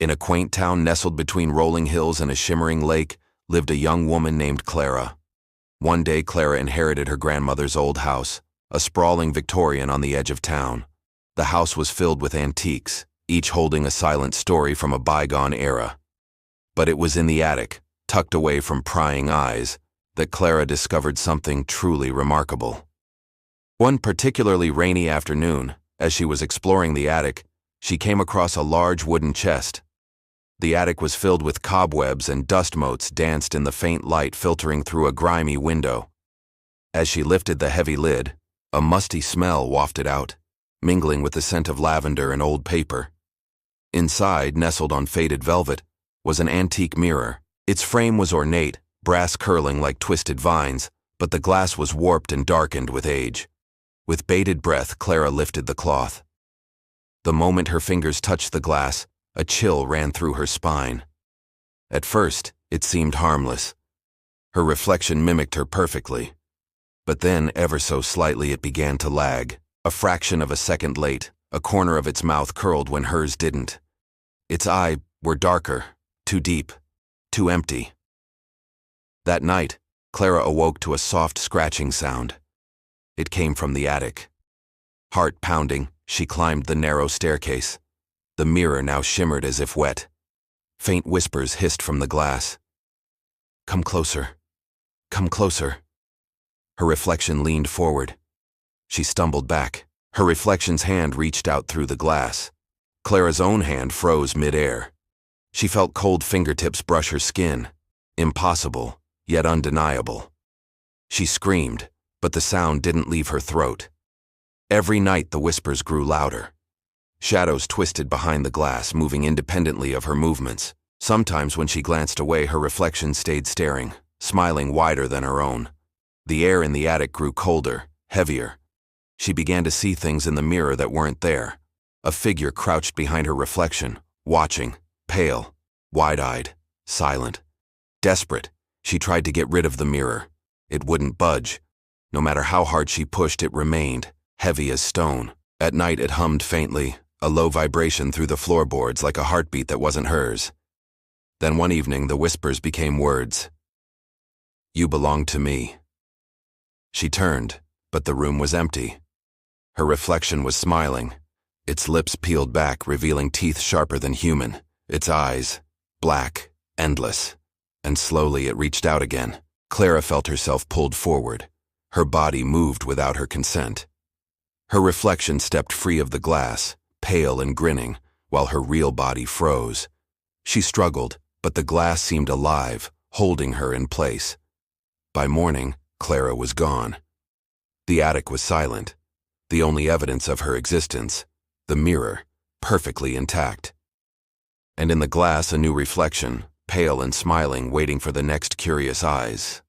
In a quaint town nestled between rolling hills and a shimmering lake lived a young woman named Clara. One day Clara inherited her grandmother's old house, a sprawling Victorian on the edge of town. The house was filled with antiques, each holding a silent story from a bygone era. But it was in the attic, tucked away from prying eyes, that Clara discovered something truly remarkable. One particularly rainy afternoon, as she was exploring the attic, she came across a large wooden chest. The attic was filled with cobwebs and dust motes danced in the faint light filtering through a grimy window. As she lifted the heavy lid, a musty smell wafted out, mingling with the scent of lavender and old paper. Inside, nestled on faded velvet, was an antique mirror. Its frame was ornate, brass curling like twisted vines, but the glass was warped and darkened with age. With bated breath, Clara lifted the cloth. The moment her fingers touched the glass, a chill ran through her spine. At first, it seemed harmless. Her reflection mimicked her perfectly. But then, ever so slightly, it began to lag. A fraction of a second late, a corner of its mouth curled when hers didn't. Its eyes were darker, too deep, too empty. That night, Clara awoke to a soft scratching sound. It came from the attic. Heart pounding, she climbed the narrow staircase. The mirror now shimmered as if wet. Faint whispers hissed from the glass. "Come closer. Come closer." Her reflection leaned forward. She stumbled back. Her reflection's hand reached out through the glass. Clara's own hand froze mid-air. She felt cold fingertips brush her skin. Impossible, yet undeniable. She screamed, but the sound didn't leave her throat. Every night the whispers grew louder. Shadows twisted behind the glass, moving independently of her movements. Sometimes when she glanced away, her reflection stayed staring, smiling wider than her own. The air in the attic grew colder, heavier. She began to see things in the mirror that weren't there. A figure crouched behind her reflection, watching, pale, wide-eyed, silent. Desperate, she tried to get rid of the mirror. It wouldn't budge. No matter how hard she pushed, it remained, heavy as stone. At night it hummed faintly, a low vibration through the floorboards like a heartbeat that wasn't hers. Then one evening the whispers became words. "You belong to me." She turned, but the room was empty. Her reflection was smiling. Its lips peeled back, revealing teeth sharper than human. Its eyes, black, endless. And slowly it reached out again. Clara felt herself pulled forward. Her body moved without her consent. Her reflection stepped free of the glass, pale and grinning, while her real body froze. She struggled, but the glass seemed alive, holding her in place. By morning, Clara was gone. The attic was silent. The only evidence of her existence, the mirror, perfectly intact. And in the glass a new reflection, pale and smiling, waiting for the next curious eyes.